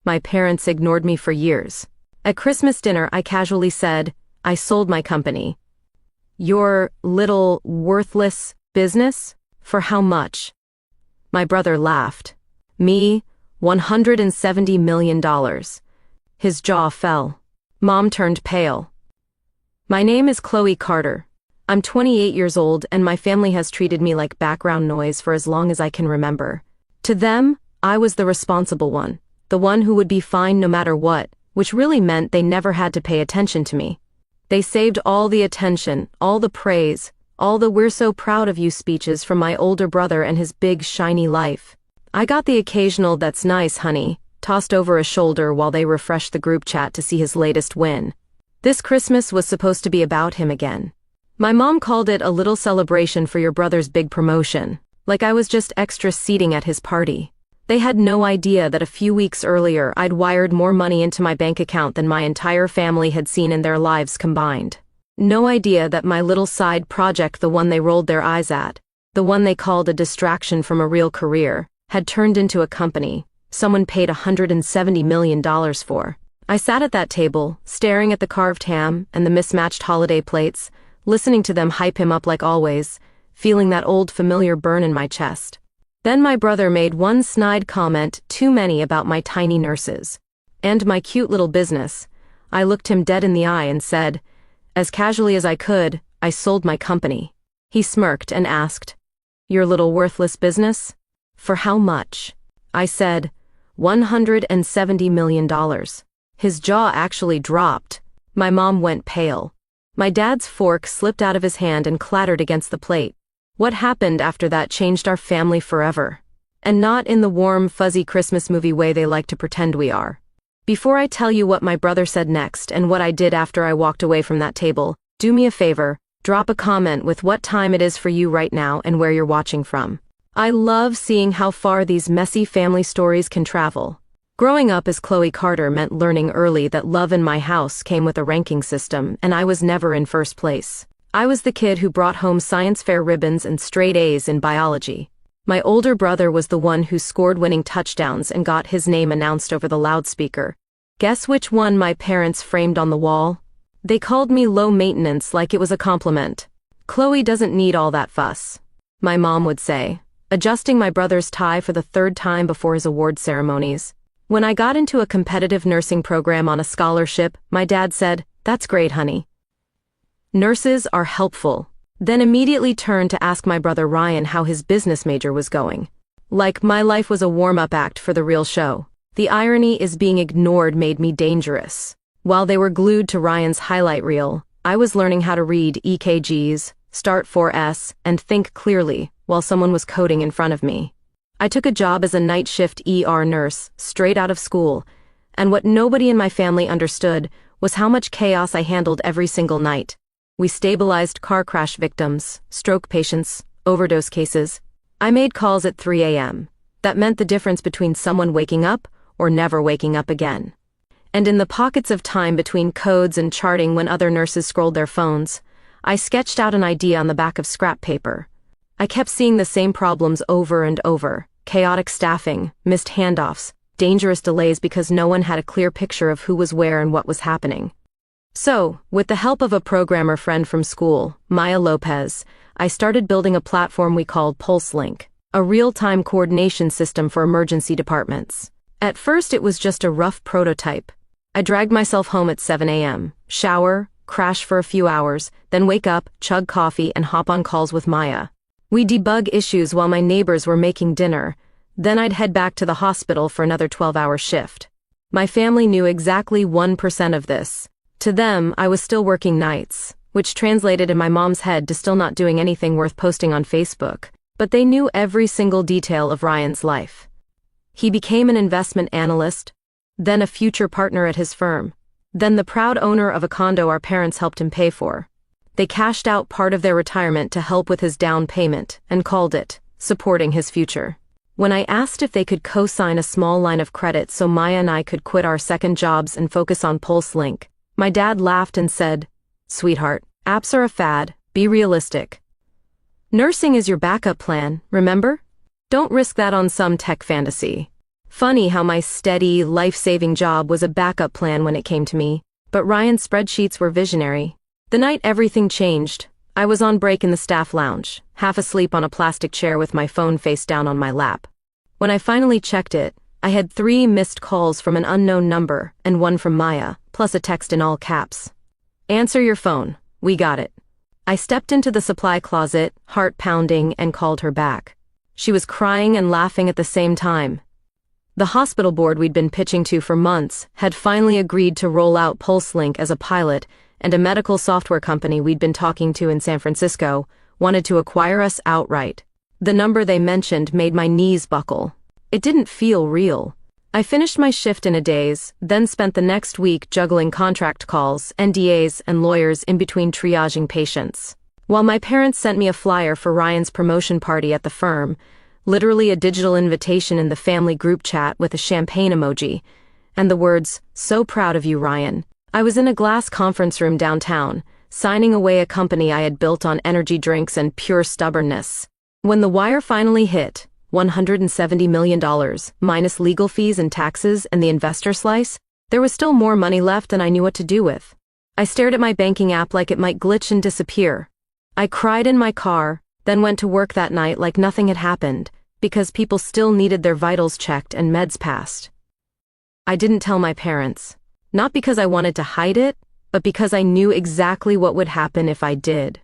My parents ignored me for years. At Christmas dinner, I casually said, I sold my company. Your little, worthless business? For how much? My brother laughed. Me, $170 million. His jaw fell. Mom turned pale. My name is Chloe Carter. I'm 28 years old and my family has treated me like background noise for as long as I can remember. To them, I was the responsible one, the one who would be fine no matter what, which really meant they never had to pay attention to me. They saved all the attention, all the praise, all the "we're so proud of you" speeches from my older brother and his big shiny life. I got the occasional "that's nice, honey" tossed over a shoulder while they refreshed the group chat to see his latest win. This Christmas was supposed to be about him again. My mom called it a little celebration for your brother's big promotion, like I was just extra seating at his party. They had no idea that a few weeks earlier I'd wired more money into my bank account than my entire family had seen in their lives combined. No idea that my little side project, the one they rolled their eyes at, the one they called a distraction from a real career, had turned into a company someone paid $170 million for. I sat at that table, staring at the carved ham and the mismatched holiday plates, listening to them hype him up like always, feeling that old familiar burn in my chest. Then my brother made one snide comment too many about my tiny nurses. And my cute little business. I looked him dead in the eye and said, as casually as I could, I sold my company. He smirked and asked, your little worthless business? For how much? I said, $170 million. His jaw actually dropped. My mom went pale. My dad's fork slipped out of his hand and clattered against the plate. What happened after that changed our family forever. And not in the warm, fuzzy Christmas movie way they like to pretend we are. Before I tell you what my brother said next and what I did after I walked away from that table, do me a favor, drop a comment with what time it is for you right now and where you're watching from. I love seeing how far these messy family stories can travel. Growing up as Chloe Carter meant learning early that love in my house came with a ranking system, and I was never in first place. I was the kid who brought home science fair ribbons and straight A's in biology. My older brother was the one who scored winning touchdowns and got his name announced over the loudspeaker. Guess which one my parents framed on the wall? They called me low maintenance like it was a compliment. Chloe doesn't need all that fuss, my mom would say, adjusting my brother's tie for the third time before his award ceremonies. When I got into a competitive nursing program on a scholarship, my dad said, that's great, honey. Nurses are helpful. Then immediately turned to ask my brother Ryan how his business major was going. Like my life was a warm-up act for the real show. The irony is being ignored made me dangerous. While they were glued to Ryan's highlight reel, I was learning how to read EKGs, start 4S, and think clearly while someone was coding in front of me. I took a job as a night shift ER nurse, straight out of school, and what nobody in my family understood was how much chaos I handled every single night. We stabilized car crash victims, stroke patients, overdose cases. I made calls at 3 a.m. That meant the difference between someone waking up or never waking up again. And in the pockets of time between codes and charting when other nurses scrolled their phones, I sketched out an idea on the back of scrap paper. I kept seeing the same problems over and over: chaotic staffing, missed handoffs, dangerous delays because no one had a clear picture of who was where and what was happening. So, with the help of a programmer friend from school, Maya Lopez, I started building a platform we called PulseLink, a real-time coordination system for emergency departments. At first it was just a rough prototype. I dragged myself home at 7 a.m., shower, crash for a few hours, then wake up, chug coffee, and hop on calls with Maya. We debug issues while my neighbors were making dinner, then I'd head back to the hospital for another 12-hour shift. My family knew exactly 1% of this. To them, I was still working nights, which translated in my mom's head to still not doing anything worth posting on Facebook, but they knew every single detail of Ryan's life. He became an investment analyst, then a future partner at his firm, then the proud owner of a condo our parents helped him pay for. They cashed out part of their retirement to help with his down payment and called it supporting his future. When I asked if they could co-sign a small line of credit so Maya and I could quit our second jobs and focus on PulseLink, my dad laughed and said, "Sweetheart, apps are a fad, be realistic. Nursing is your backup plan, remember? Don't risk that on some tech fantasy." Funny how my steady, life-saving job was a backup plan when it came to me, but Ryan's spreadsheets were visionary. The night everything changed, I was on break in the staff lounge, half asleep on a plastic chair with my phone face down on my lap. When I finally checked it, I had 3 missed calls from an unknown number and 1 from Maya, plus a text in all caps. "Answer your phone. We got it." I stepped into the supply closet, heart pounding, and called her back. She was crying and laughing at the same time. The hospital board we'd been pitching to for months had finally agreed to roll out PulseLink as a pilot, and a medical software company we'd been talking to in San Francisco wanted to acquire us outright. The number they mentioned made my knees buckle. It didn't feel real. I finished my shift in a daze, then spent the next week juggling contract calls, NDAs, and lawyers in between triaging patients. While my parents sent me a flyer for Ryan's promotion party at the firm, literally a digital invitation in the family group chat with a champagne emoji, and the words, "So proud of you, Ryan," I was in a glass conference room downtown, signing away a company I had built on energy drinks and pure stubbornness. When the wire finally hit, $170 million, minus legal fees and taxes and the investor slice, there was still more money left than I knew what to do with. I stared at my banking app like it might glitch and disappear. I cried in my car, then went to work that night like nothing had happened, because people still needed their vitals checked and meds passed. I didn't tell my parents, not because I wanted to hide it, but because I knew exactly what would happen if I did.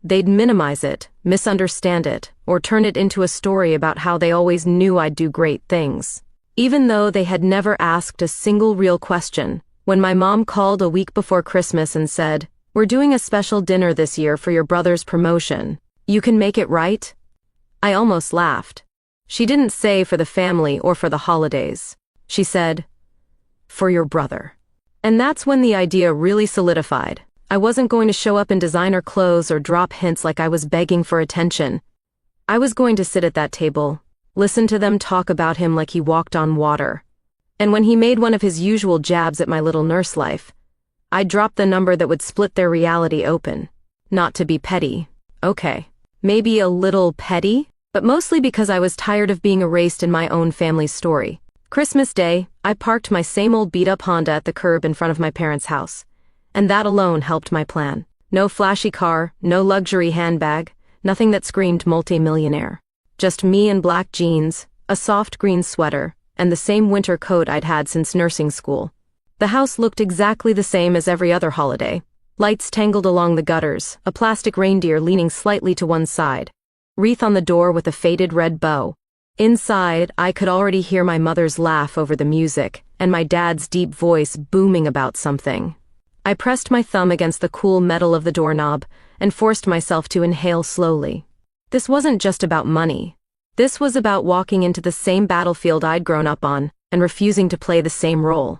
They'd minimize it, misunderstand it, or turn it into a story about how they always knew I'd do great things. Even though they had never asked a single real question, when my mom called a week before Christmas and said, "We're doing a special dinner this year for your brother's promotion. You can make it, right?" I almost laughed. She didn't say for the family or for the holidays. She said, "For your brother." And that's when the idea really solidified. I wasn't going to show up in designer clothes or drop hints like I was begging for attention. I was going to sit at that table, listen to them talk about him like he walked on water. And when he made one of his usual jabs at my little nurse life, I'd drop the number that would split their reality open. Not to be petty. Okay. Maybe a little petty, but mostly because I was tired of being erased in my own family's story. Christmas Day, I parked my same old beat-up Honda at the curb in front of my parents' house. And that alone helped my plan. No flashy car, no luxury handbag, nothing that screamed multi-millionaire. Just me in black jeans, a soft green sweater, and the same winter coat I'd had since nursing school. The house looked exactly the same as every other holiday. Lights tangled along the gutters, a plastic reindeer leaning slightly to one side. Wreath on the door with a faded red bow. Inside, I could already hear my mother's laugh over the music, and my dad's deep voice booming about something. I pressed my thumb against the cool metal of the doorknob and forced myself to inhale slowly. This wasn't just about money. This was about walking into the same battlefield I'd grown up on and refusing to play the same role.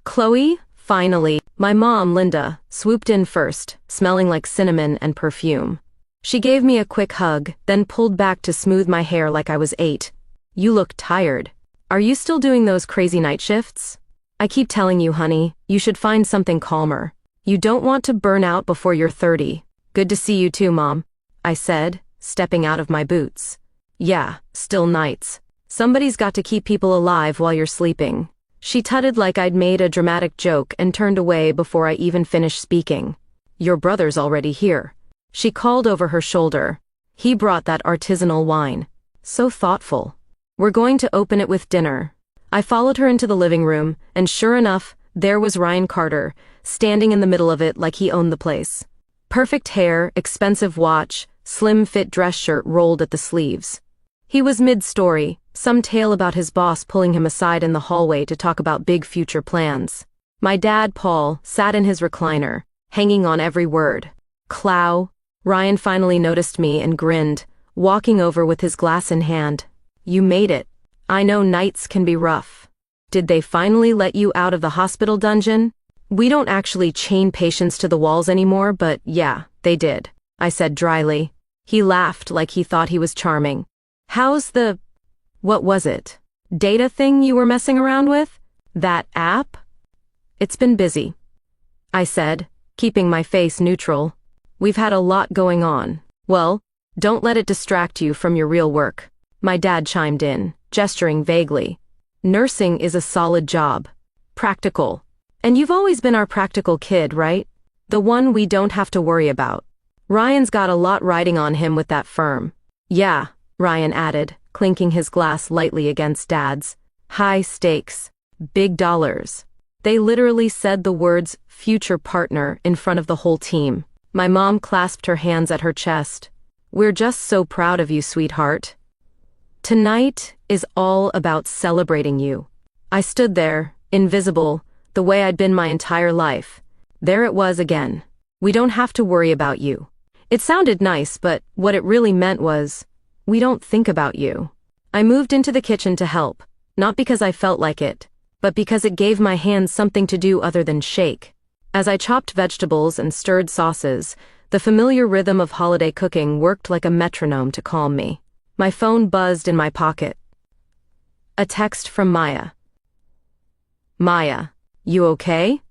Chloe, finally, my mom, Linda, swooped in first, smelling like cinnamon and perfume. She gave me a quick hug, then pulled back to smooth my hair like I was 8. "You look tired. Are you still doing those crazy night shifts?" "I keep telling you, honey, you should find something calmer. You don't want to burn out before you're 30. Good to see you too, Mom," I said, stepping out of my boots. "Yeah, still nights. Somebody's got to keep people alive while you're sleeping." She tutted like I'd made a dramatic joke and turned away before I even finished speaking. "Your brother's already here." She called over her shoulder. "He brought that artisanal wine. So thoughtful. We're going to open it with dinner." I followed her into the living room, and sure enough, there was Ryan Carter, standing in the middle of it like he owned the place. Perfect hair, expensive watch, slim-fit dress shirt rolled at the sleeves. He was mid-story, some tale about his boss pulling him aside in the hallway to talk about big future plans. My dad, Paul, sat in his recliner, hanging on every word. "Clow." Ryan finally noticed me and grinned, walking over with his glass in hand. "You made it. I know nights can be rough. Did they finally let you out of the hospital dungeon?" "We don't actually chain patients to the walls anymore, but yeah, they did," I said dryly. He laughed like he thought he was charming. "How's the... what was it? Data thing you were messing around with? That app?" "It's been busy," I said, keeping my face neutral. "We've had a lot going on." "Well, don't let it distract you from your real work," my dad chimed in, gesturing vaguely. Nursing is a solid job. Practical. And you've always been our practical kid, right? The one we don't have to worry about. Ryan's got a lot riding on him with that firm. Yeah, Ryan added, clinking his glass lightly against Dad's. High stakes. Big dollars. They literally said the words future partner in front of the whole team. My mom clasped her hands at her chest. We're just so proud of you, sweetheart. Tonight is all about celebrating you. I stood there, invisible, the way I'd been my entire life. There it was again. We don't have to worry about you. It sounded nice, but what it really meant was, we don't think about you. I moved into the kitchen to help, not because I felt like it, but because it gave my hands something to do other than shake. As I chopped vegetables and stirred sauces, the familiar rhythm of holiday cooking worked like a metronome to calm me. My phone buzzed in my pocket. A text from Maya. Maya, you okay?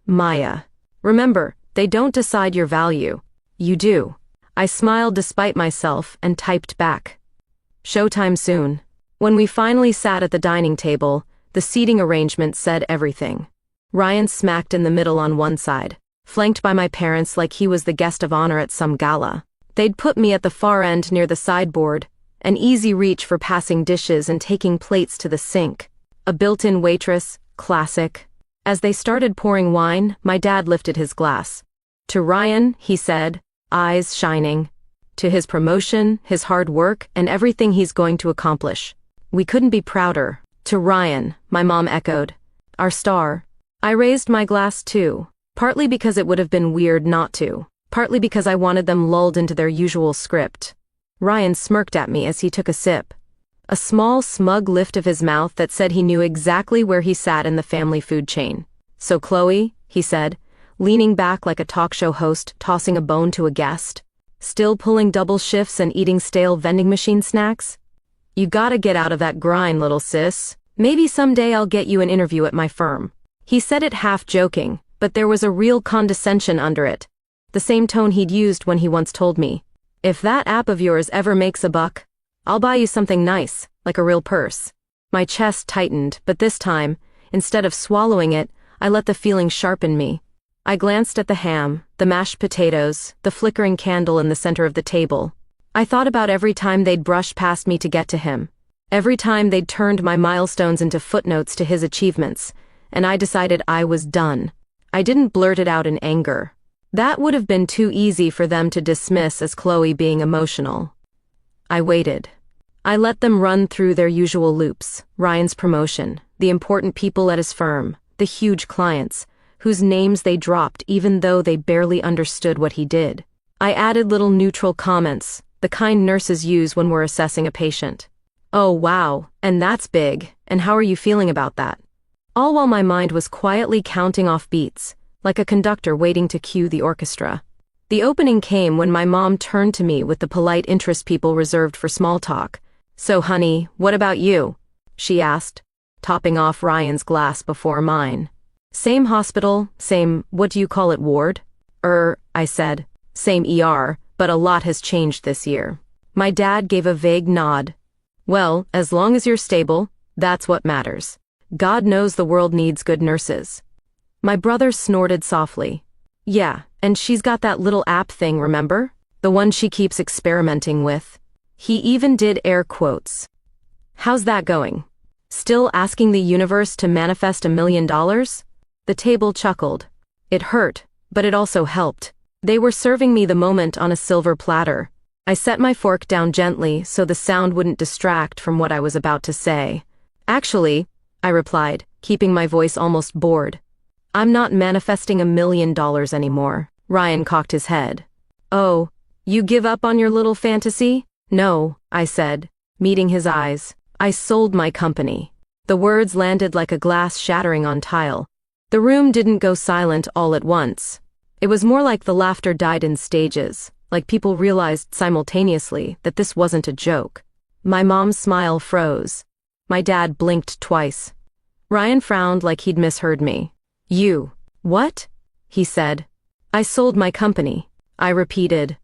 Maya. Remember, they don't decide your value. You do. I smiled despite myself and typed back. Showtime soon. When we finally sat at the dining table, the seating arrangement said everything. Ryan smacked in the middle on one side, flanked by my parents like he was the guest of honor at some gala. They'd put me at the far end near the sideboard, an easy reach for passing dishes and taking plates to the sink. A built-in waitress, classic. As they started pouring wine, my dad lifted his glass. To Ryan, he said, eyes shining. To his promotion, his hard work, and everything he's going to accomplish. We couldn't be prouder. To Ryan, my mom echoed. Our star. I raised my glass too, partly because it would have been weird not to, partly because I wanted them lulled into their usual script. Ryan smirked at me as he took a sip. A small, smug lift of his mouth that said he knew exactly where he sat in the family food chain. So Chloe, he said, leaning back like a talk show host tossing a bone to a guest, still pulling double shifts and eating stale vending machine snacks? You gotta get out of that grind, little sis. Maybe someday I'll get you an interview at my firm. He said it half joking, but there was a real condescension under it. The same tone he'd used when he once told me, if that app of yours ever makes a buck, I'll buy you something nice, like a real purse. My chest tightened, but this time, instead of swallowing it, I let the feeling sharpen me. I glanced at the ham, the mashed potatoes, the flickering candle in the center of the table. I thought about every time they'd brushed past me to get to him. Every time they'd turned my milestones into footnotes to his achievements, and I decided I was done. I didn't blurt it out in anger. That would have been too easy for them to dismiss as Chloe being emotional. I waited. I let them run through their usual loops, Ryan's promotion, the important people at his firm, the huge clients, whose names they dropped even though they barely understood what he did. I added little neutral comments, the kind nurses use when we're assessing a patient. Oh wow, and that's big, and how are you feeling about that? All while my mind was quietly counting off beats, like a conductor waiting to cue the orchestra. The opening came when my mom turned to me with the polite interest people reserved for small talk. So honey, what about you? She asked, topping off Ryan's glass before mine. Same hospital, same, what do you call it, ward? I said. Same ER, but a lot has changed this year. My dad gave a vague nod. Well, as long as you're stable, that's what matters. God knows the world needs good nurses. My brother snorted softly. Yeah, and she's got that little app thing, remember? The one she keeps experimenting with. He even did air quotes. How's that going? Still asking the universe to manifest $1 million? The table chuckled. It hurt, but it also helped. They were serving me the moment on a silver platter. I set my fork down gently so the sound wouldn't distract from what I was about to say. Actually, I replied, keeping my voice almost bored. I'm not manifesting $1 million anymore. Ryan cocked his head. Oh, you give up on your little fantasy? No, I said, meeting his eyes. I sold my company. The words landed like a glass shattering on tile. The room didn't go silent all at once. It was more like the laughter died in stages, like people realized simultaneously that this wasn't a joke. My mom's smile froze. My dad blinked twice. Ryan frowned like he'd misheard me. You. What? He said. I sold my company. I repeated.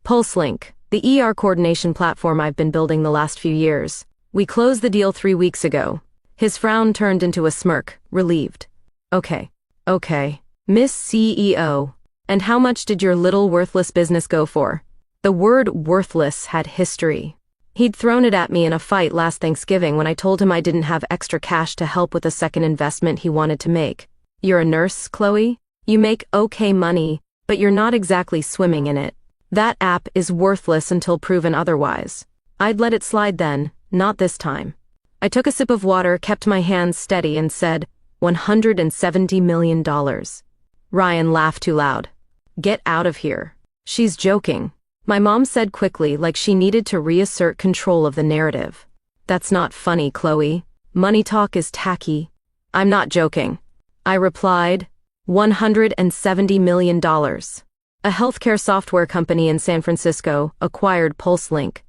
PulseLink, the ER coordination platform I've been building the last few years. We closed the deal 3 weeks ago. His frown turned into a smirk, relieved. Okay. Okay. Miss CEO. And how much did your little worthless business go for? The word worthless had history. He'd thrown it at me in a fight last Thanksgiving when I told him I didn't have extra cash to help with a second investment he wanted to make. You're a nurse, Chloe? You make okay money, but you're not exactly swimming in it. That app is worthless until proven otherwise. I'd let it slide then, not this time. I took a sip of water, kept my hands steady, and said, $170 million. Ryan laughed too loud. Get out of here. She's joking. My mom said quickly, like she needed to reassert control of the narrative. That's not funny, Chloe. Money talk is tacky. I'm not joking. I replied, $170 million. A healthcare software company in San Francisco acquired PulseLink.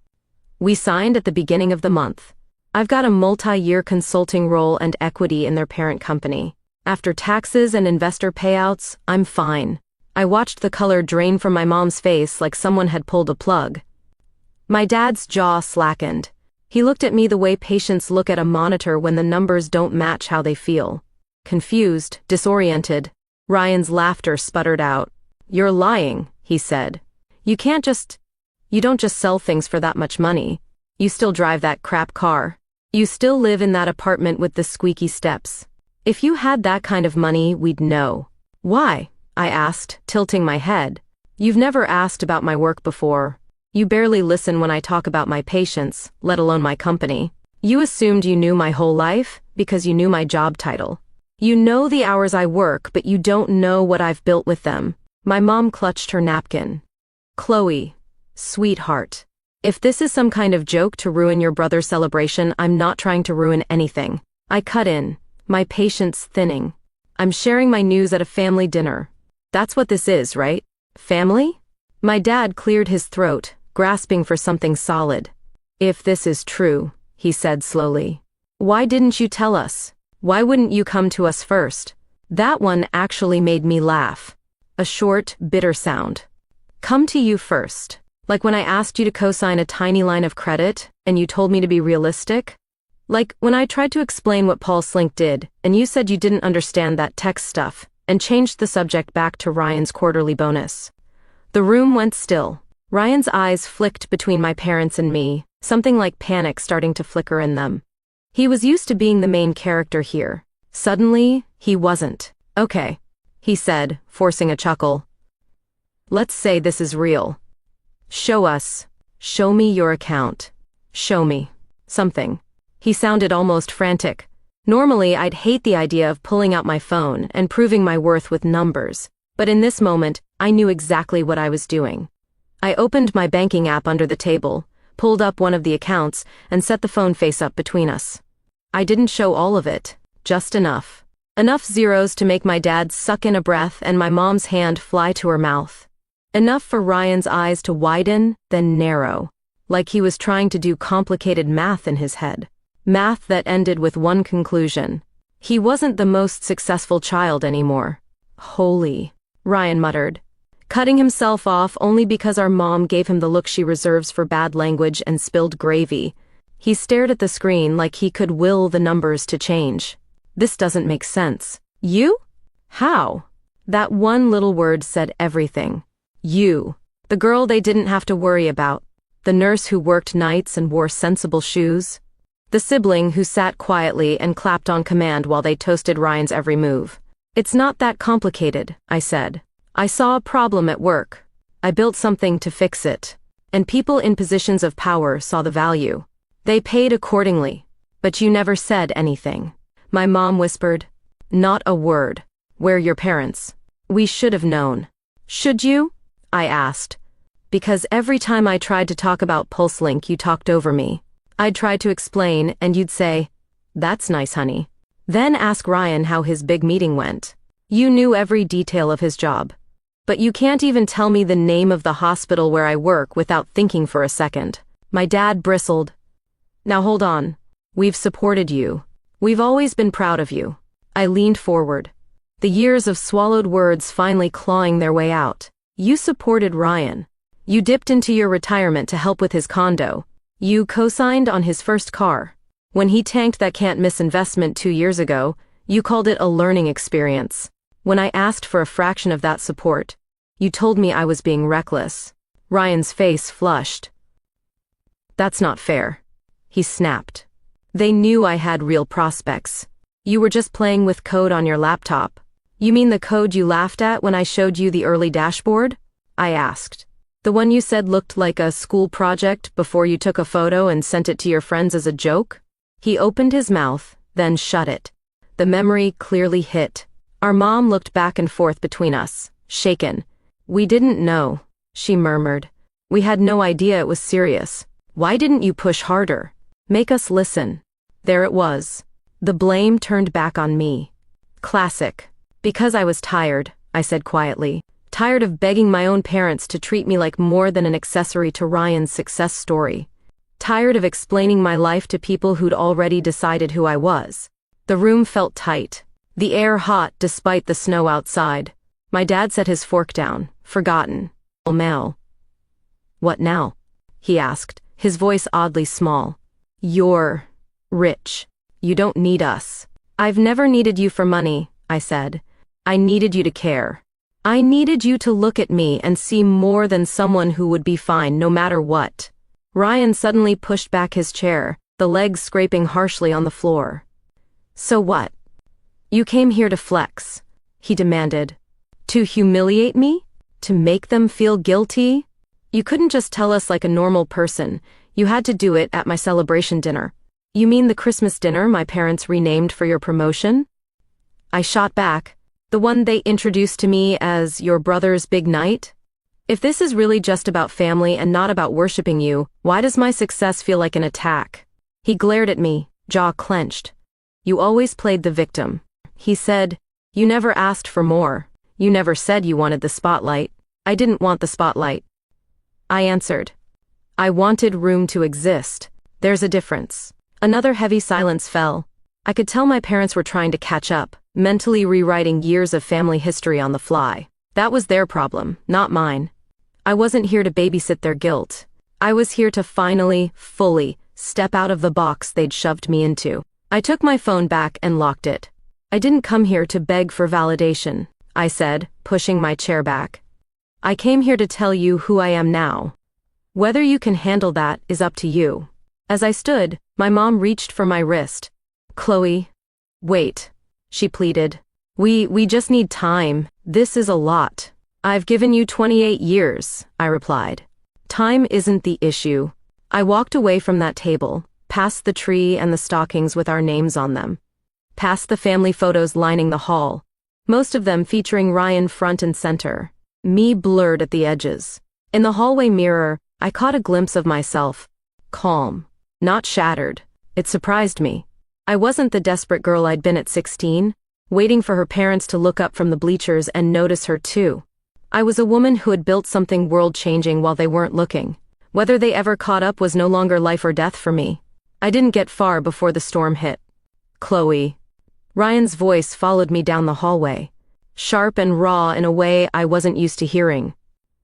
We signed at the beginning of the month. I've got a multi-year consulting role and equity in their parent company. After taxes and investor payouts, I'm fine. I watched the color drain from my mom's face like someone had pulled a plug. My dad's jaw slackened. He looked at me the way patients look at a monitor when the numbers don't match how they feel. Confused, disoriented. Ryan's laughter sputtered out. You're lying, he said. You don't just sell things for that much money. You still drive that crap car. You still live in that apartment with the squeaky steps. If you had that kind of money, we'd know. Why? I asked, tilting my head. You've never asked about my work before. You barely listen when I talk about my patients, let alone my company. You assumed you knew my whole life because you knew my job title. You know the hours I work, but you don't know what I've built with them. My mom clutched her napkin. Chloe, sweetheart. If this is some kind of joke to ruin your brother's celebration, I'm not trying to ruin anything. I cut in, my patience thinning. I'm sharing my news at a family dinner. That's what this is, right? Family? My dad cleared his throat, grasping for something solid. If this is true, he said slowly. Why didn't you tell us? Why wouldn't you come to us first? That one actually made me laugh. A short, bitter sound. Come to you first. Like when I asked you to co-sign a tiny line of credit, and you told me to be realistic? Like when I tried to explain what PulseLink did, and you said you didn't understand that tech stuff, and changed the subject back to Ryan's quarterly bonus. The room went still. Ryan's eyes flicked between my parents and me, something like panic starting to flicker in them. He was used to being the main character here. Suddenly, he wasn't. Okay, he said, forcing a chuckle. Let's say this is real. Show us. Show me your account. Show me. Something. He sounded almost frantic. Normally, I'd hate the idea of pulling out my phone and proving my worth with numbers, but in this moment, I knew exactly what I was doing. I opened my banking app under the table, pulled up one of the accounts, and set the phone face up between us. I didn't show all of it, just enough. Enough zeros to make my dad suck in a breath and my mom's hand fly to her mouth. Enough for Ryan's eyes to widen, then narrow, like he was trying to do complicated math in his head. Math that ended with one conclusion. He wasn't the most successful child anymore. Holy, Ryan muttered, cutting himself off only because our mom gave him the look she reserves for bad language and spilled gravy. He stared at the screen like he could will the numbers to change. This doesn't make sense. You? How? That one little word said everything. You. The girl they didn't have to worry about. The nurse who worked nights and wore sensible shoes. The sibling who sat quietly and clapped on command while they toasted Ryan's every move. It's not that complicated, I said. I saw a problem at work. I built something to fix it. And people in positions of power saw the value. They paid accordingly. But you never said anything. My mom whispered, not a word. We're your parents. We should have known. Should you? I asked. Because every time I tried to talk about PulseLink, you talked over me. I'd try to explain, and you'd say, that's nice, honey. Then ask Ryan how his big meeting went. You knew every detail of his job. But you can't even tell me the name of the hospital where I work without thinking for a second. My dad bristled. Now hold on. We've supported you. We've always been proud of you. I leaned forward. The years of swallowed words finally clawing their way out. You supported Ryan. You dipped into your retirement to help with his condo. You co-signed on his first car. When he tanked that can't-miss investment 2 years ago, you called it a learning experience. When I asked for a fraction of that support, you told me I was being reckless. Ryan's face flushed. That's not fair. He snapped. They knew I had real prospects. You were just playing with code on your laptop. You mean the code you laughed at when I showed you the early dashboard? I asked. The one you said looked like a school project before you took a photo and sent it to your friends as a joke? He opened his mouth, then shut it. The memory clearly hit. Our mom looked back and forth between us, shaken. We didn't know, she murmured. We had no idea it was serious. Why didn't you push harder? Make us listen. There it was. The blame turned back on me. Classic. Because I was tired, I said quietly. Tired of begging my own parents to treat me like more than an accessory to Ryan's success story. Tired of explaining my life to people who'd already decided who I was. The room felt tight. The air hot despite the snow outside. My dad set his fork down, forgotten. Mel. What now? He asked, his voice oddly small. You're rich. You don't need us. I've never needed you for money, I said. I needed you to care. I needed you to look at me and see more than someone who would be fine no matter what. Ryan suddenly pushed back his chair, the legs scraping harshly on the floor. So what? You came here to flex, he demanded. To humiliate me? To make them feel guilty? You couldn't just tell us like a normal person. You had to do it at my celebration dinner. You mean the Christmas dinner my parents renamed for your promotion? I shot back. The one they introduced to me as your brother's big night? If this is really just about family and not about worshiping you, why does my success feel like an attack? He glared at me, jaw clenched. You always played the victim. He said, you never asked for more. You never said you wanted the spotlight. I didn't want the spotlight. I answered. I wanted room to exist. There's a difference. Another heavy silence fell. I could tell my parents were trying to catch up, mentally rewriting years of family history on the fly. That was their problem, not mine. I wasn't here to babysit their guilt. I was here to finally, fully, step out of the box they'd shoved me into. I took my phone back and locked it. I didn't come here to beg for validation, I said, pushing my chair back. I came here to tell you who I am now. Whether you can handle that is up to you. As I stood, my mom reached for my wrist. Chloe, wait, she pleaded. We just need time. This is a lot. I've given you 28 years, I replied. Time isn't the issue. I walked away from that table, past the tree and the stockings with our names on them. Past the family photos lining the hall, most of them featuring Ryan front and center, me blurred at the edges. In the hallway mirror, I caught a glimpse of myself, calm, not shattered. It surprised me. I wasn't the desperate girl I'd been at 16, waiting for her parents to look up from the bleachers and notice her too. I was a woman who had built something world-changing while they weren't looking. Whether they ever caught up was no longer life or death for me. I didn't get far before the storm hit. Chloe. Ryan's voice followed me down the hallway, sharp and raw in a way I wasn't used to hearing.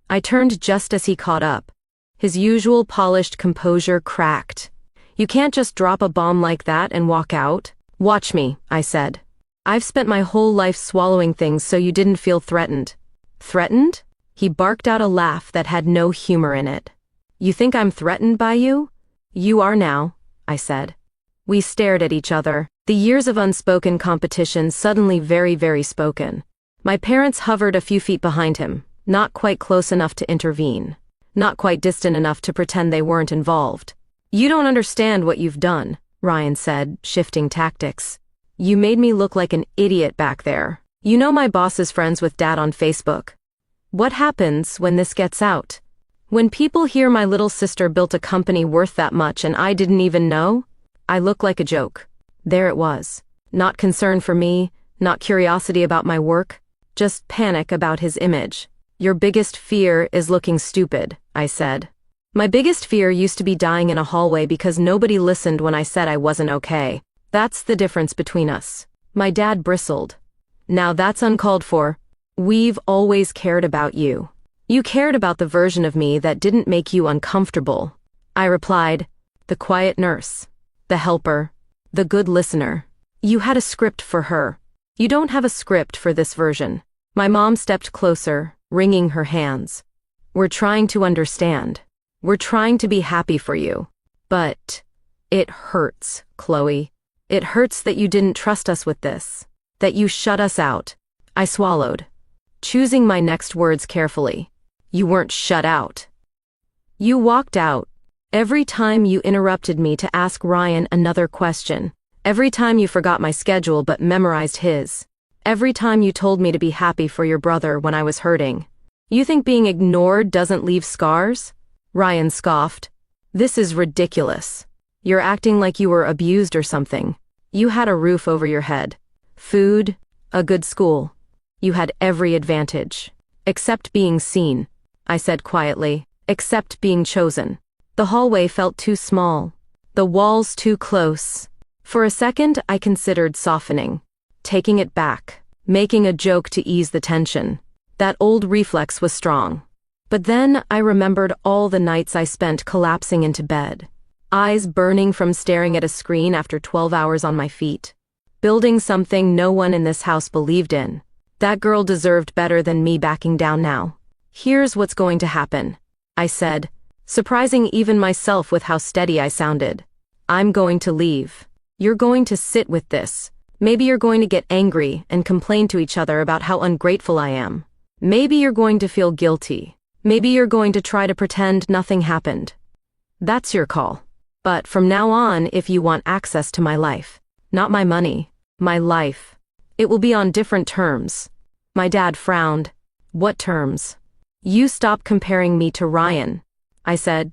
I turned just as he caught up. His usual polished composure cracked. You can't just drop a bomb like that and walk out. Watch me, I said. I've spent my whole life swallowing things so you didn't feel threatened. Threatened? He barked out a laugh that had no humor in it. You think I'm threatened by you? You are now, I said. We stared at each other, the years of unspoken competition suddenly very, very spoken. My parents hovered a few feet behind him, not quite close enough to intervene, not quite distant enough to pretend they weren't involved. You don't understand what you've done, Ryan said, shifting tactics. You made me look like an idiot back there. You know my boss is friends with Dad on Facebook. What happens when this gets out? When people hear my little sister built a company worth that much and I didn't even know? I look like a joke. There it was. Not concern for me, not curiosity about my work, just panic about his image. Your biggest fear is looking stupid, I said. My biggest fear used to be dying in a hallway because nobody listened when I said I wasn't okay. That's the difference between us. My dad bristled. Now that's uncalled for. We've always cared about you. You cared about the version of me that didn't make you uncomfortable. I replied, the quiet nurse, the helper, The good listener. You had a script for her. You don't have a script for this version. My mom stepped closer, wringing her hands. We're trying to understand. We're trying to be happy for you. But it hurts, Chloe. It hurts that you didn't trust us with this. That you shut us out. I swallowed, choosing my next words carefully. You weren't shut out. You walked out. Every time you interrupted me to ask Ryan another question. Every time you forgot my schedule but memorized his. Every time you told me to be happy for your brother when I was hurting. You think being ignored doesn't leave scars? Ryan scoffed. This is ridiculous. You're acting like you were abused or something. You had a roof over your head. Food, a good school. You had every advantage. Except being seen, I said quietly. Except being chosen. The hallway felt too small. The walls too close. For a second, I considered softening. Taking it back. Making a joke to ease the tension. That old reflex was strong. But then I remembered all the nights I spent collapsing into bed. Eyes burning from staring at a screen after 12 hours on my feet. Building something no one in this house believed in. That girl deserved better than me backing down now. Here's what's going to happen, I said, surprising even myself with how steady I sounded. I'm going to leave. You're going to sit with this. Maybe you're going to get angry and complain to each other about how ungrateful I am. Maybe you're going to feel guilty. Maybe you're going to try to pretend nothing happened. That's your call. But from now on, if you want access to my life, not my money, my life, it will be on different terms. My dad frowned. What terms? You stop comparing me to Ryan, I said.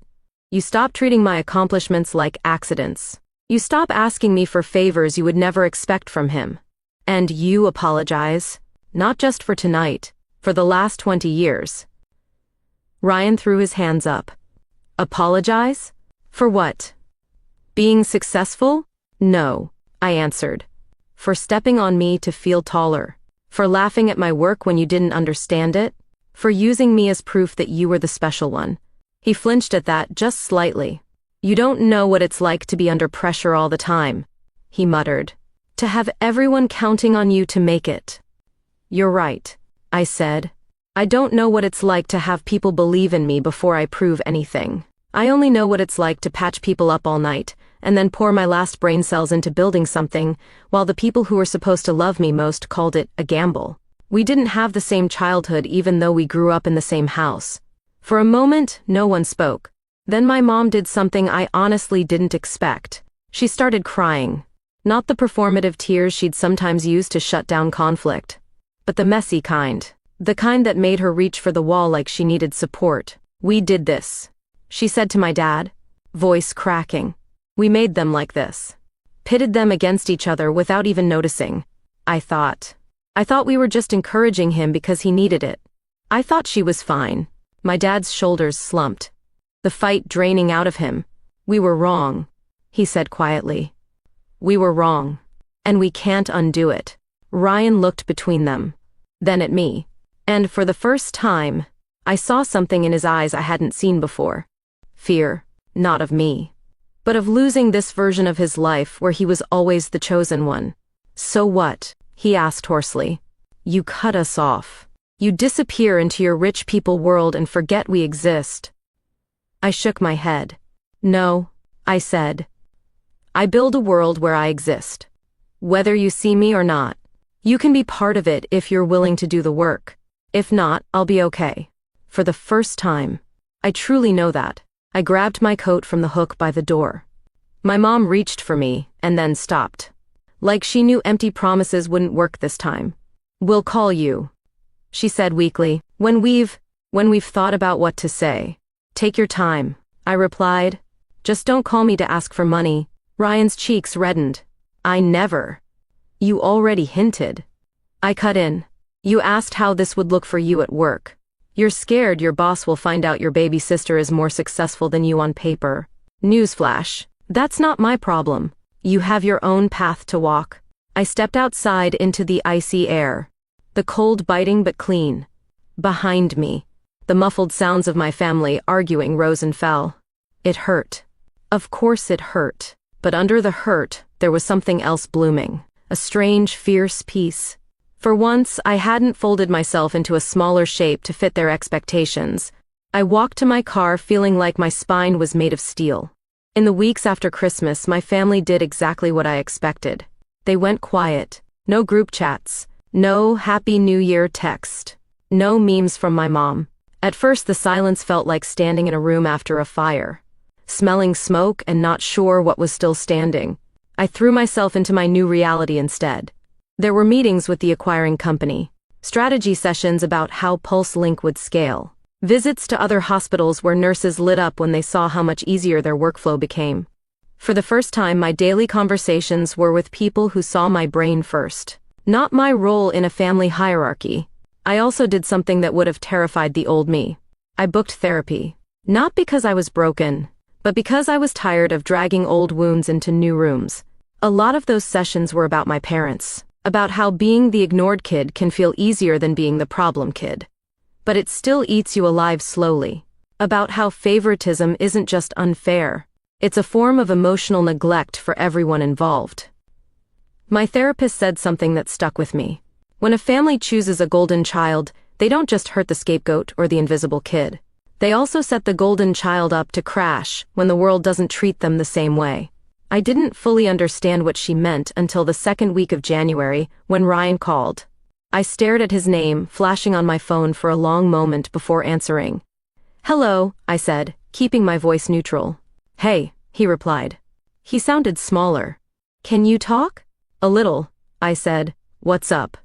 You stop treating my accomplishments like accidents. You stop asking me for favors you would never expect from him. And you apologize, not just for tonight, for the last 20 years. Ryan threw his hands up. Apologize? For what? Being successful? No, I answered. For stepping on me to feel taller. For laughing at my work when you didn't understand it. For using me as proof that you were the special one. He flinched at that just slightly. You don't know what it's like to be under pressure all the time, he muttered. To have everyone counting on you to make it. You're right, I said. I don't know what it's like to have people believe in me before I prove anything. I only know what it's like to patch people up all night, and then pour my last brain cells into building something, while the people who were supposed to love me most called it a gamble. We didn't have the same childhood even though we grew up in the same house. For a moment, no one spoke. Then my mom did something I honestly didn't expect. She started crying. Not the performative tears she'd sometimes use to shut down conflict, but the messy kind. The kind that made her reach for the wall like she needed support. We did this, she said to my dad, voice cracking. We made them like this. Pitted them against each other without even noticing. I thought we were just encouraging him because he needed it. I thought she was fine. My dad's shoulders slumped. The fight draining out of him. We were wrong, he said quietly. We were wrong. And we can't undo it. Ryan looked between them. Then at me. And for the first time, I saw something in his eyes I hadn't seen before. Fear, not of me, but of losing this version of his life where he was always the chosen one. So what? He asked hoarsely. You cut us off. You disappear into your rich people world and forget we exist. I shook my head. No, I said. I build a world where I exist. Whether you see me or not. You can be part of it if you're willing to do the work. If not, I'll be okay. For the first time. I truly know that. I grabbed my coat from the hook by the door. My mom reached for me and then stopped. Like she knew empty promises wouldn't work this time. We'll call you, she said weakly, when we've thought about what to say. Take your time, I replied. Just don't call me to ask for money. Ryan's cheeks reddened. I never. You already hinted. I cut in. You asked how this would look for you at work. You're scared your boss will find out your baby sister is more successful than you on paper. Newsflash. That's not my problem. You have your own path to walk. I stepped outside into the icy air. The cold biting but clean. Behind me, the muffled sounds of my family arguing rose and fell. It hurt. Of course it hurt. But under the hurt, there was something else blooming. A strange, fierce peace. For once, I hadn't folded myself into a smaller shape to fit their expectations. I walked to my car feeling like my spine was made of steel. In the weeks after Christmas, my family did exactly what I expected. They went quiet. No group chats. No Happy New Year text. No memes from my mom. At first, the silence felt like standing in a room after a fire, smelling smoke and not sure what was still standing. I threw myself into my new reality instead. There were meetings with the acquiring company, strategy sessions about how PulseLink would scale, visits to other hospitals where nurses lit up when they saw how much easier their workflow became. For the first time, my daily conversations were with people who saw my brain first, not my role in a family hierarchy. I also did something that would have terrified the old me. I booked therapy. Not because I was broken, but because I was tired of dragging old wounds into new rooms. A lot of those sessions were about my parents, about how being the ignored kid can feel easier than being the problem kid. But it still eats you alive slowly. About how favoritism isn't just unfair, it's a form of emotional neglect for everyone involved. My therapist said something that stuck with me. When a family chooses a golden child, they don't just hurt the scapegoat or the invisible kid. They also set the golden child up to crash when the world doesn't treat them the same way. I didn't fully understand what she meant until the second week of January when Ryan called. I stared at his name flashing on my phone for a long moment before answering. "Hello," I said, keeping my voice neutral. "Hey," he replied. He sounded smaller. "Can you talk?" "A little," I said. "What's up?"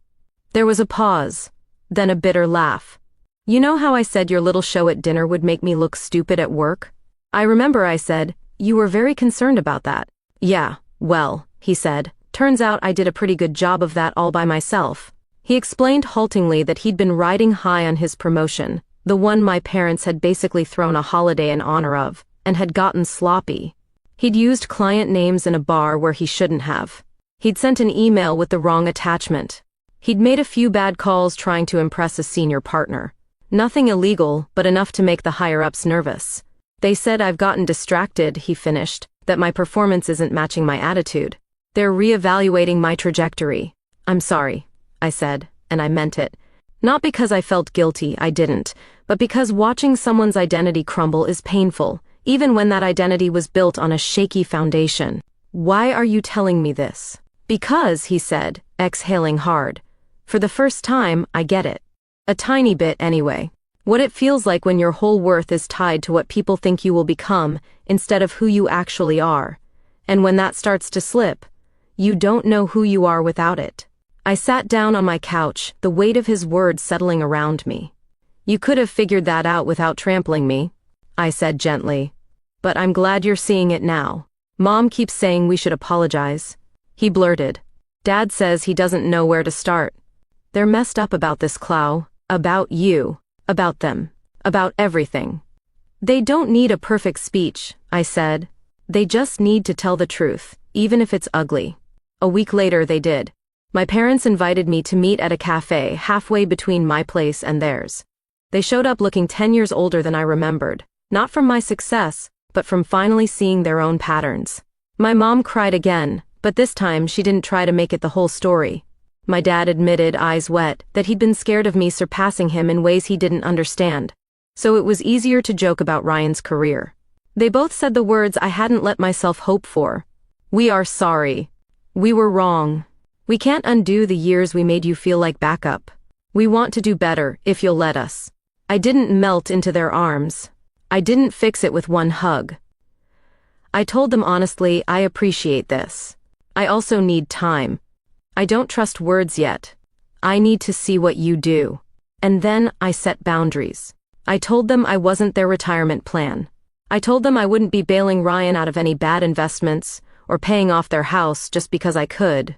There was a pause, then a bitter laugh. "You know how I said your little show at dinner would make me look stupid at work?" "I remember," I said. "You were very concerned about that." "Yeah, well," he said, "turns out I did a pretty good job of that all by myself." He explained haltingly that he'd been riding high on his promotion, the one my parents had basically thrown a holiday in honor of, and had gotten sloppy. He'd used client names in a bar where he shouldn't have. He'd sent an email with the wrong attachment. He'd made a few bad calls trying to impress a senior partner. Nothing illegal, but enough to make the higher-ups nervous. "They said I've gotten distracted," he finished, "that my performance isn't matching my attitude. They're reevaluating my trajectory." "I'm sorry," I said, and I meant it. Not because I felt guilty, I didn't, but because watching someone's identity crumble is painful, even when that identity was built on a shaky foundation. "Why are you telling me this?" "Because," he said, exhaling hard. "For the first time, I get it. A tiny bit, anyway. What it feels like when your whole worth is tied to what people think you will become instead of who you actually are. And when that starts to slip, you don't know who you are without it." I sat down on my couch, the weight of his words settling around me. "You could have figured that out without trampling me," I said gently. "But I'm glad you're seeing it now. Mom keeps saying we should apologize." He blurted. "Dad says he doesn't know where to start. They're messed up about this, Clow. About you. About them. About everything." "They don't need a perfect speech," I said. "They just need to tell the truth, even if it's ugly." A week later they did. My parents invited me to meet at a cafe halfway between my place and theirs. They showed up looking 10 years older than I remembered, not from my success, but from finally seeing their own patterns. My mom cried again, but this time she didn't try to make it the whole story. My dad admitted, eyes wet, that he'd been scared of me surpassing him in ways he didn't understand. So it was easier to joke about Ryan's career. They both said the words I hadn't let myself hope for. "We are sorry. We were wrong. We can't undo the years we made you feel like backup. We want to do better, if you'll let us." I didn't melt into their arms. I didn't fix it with one hug. I told them honestly, I appreciate this. I also need time. I don't trust words yet. I need to see what you do. And then I set boundaries. I told them I wasn't their retirement plan. I told them I wouldn't be bailing Ryan out of any bad investments or paying off their house just because I could.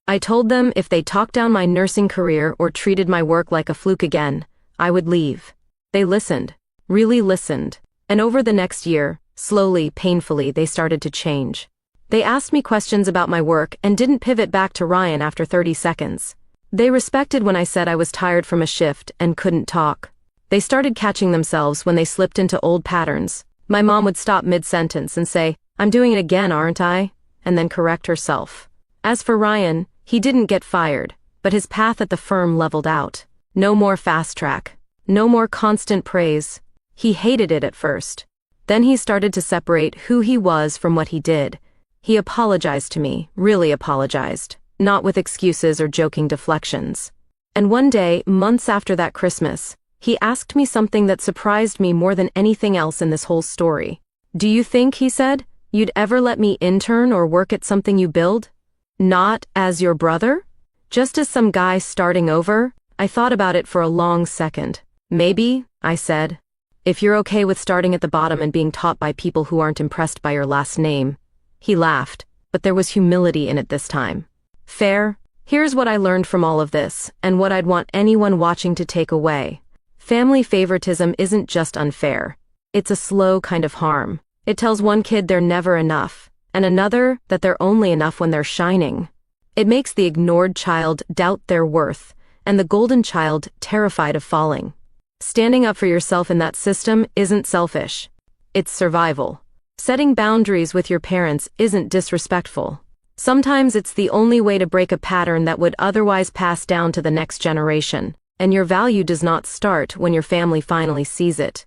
I told them if they talked down my nursing career or treated my work like a fluke again, I would leave. They listened, really listened. And over the next year, slowly, painfully, they started to change. They asked me questions about my work and didn't pivot back to Ryan after 30 seconds. They respected when I said I was tired from a shift and couldn't talk. They started catching themselves when they slipped into old patterns. My mom would stop mid-sentence and say, "I'm doing it again, aren't I?" and then correct herself. As for Ryan, he didn't get fired, but his path at the firm leveled out. No more fast track. No more constant praise. He hated it at first. Then he started to separate who he was from what he did. He apologized to me, really apologized, not with excuses or joking deflections. And one day, months after that Christmas, he asked me something that surprised me more than anything else in this whole story. "Do you think," he said, "you'd ever let me intern or work at something you build? Not as your brother? Just as some guy starting over?" I thought about it for a long second. "Maybe," I said. "If you're okay with starting at the bottom and being taught by people who aren't impressed by your last name." He laughed, but there was humility in it this time. "Fair. Here's what I learned from all of this, and what I'd want anyone watching to take away. Family favoritism isn't just unfair. It's a slow kind of harm. It tells one kid they're never enough, and another that they're only enough when they're shining. It makes the ignored child doubt their worth, and the golden child terrified of falling. Standing up for yourself in that system isn't selfish. It's survival. Setting boundaries with your parents isn't disrespectful. Sometimes it's the only way to break a pattern that would otherwise pass down to the next generation, and your value does not start when your family finally sees it.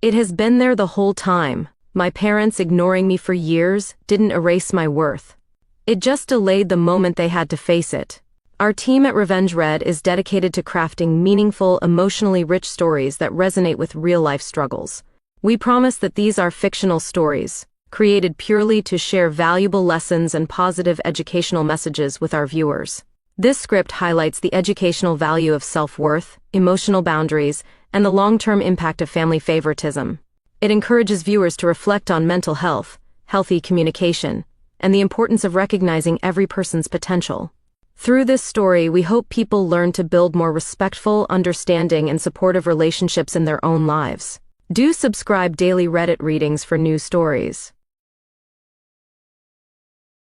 It has been there the whole time. My parents ignoring me for years didn't erase my worth. It just delayed the moment they had to face it. Our team at Revenge Red is dedicated to crafting meaningful, emotionally rich stories that resonate with real-life struggles. We promise that these are fictional stories, created purely to share valuable lessons and positive educational messages with our viewers. This script highlights the educational value of self-worth, emotional boundaries, and the long-term impact of family favoritism. It encourages viewers to reflect on mental health, healthy communication, and the importance of recognizing every person's potential. Through this story, we hope people learn to build more respectful, understanding, and supportive relationships in their own lives. Do subscribe daily Reddit readings for new stories.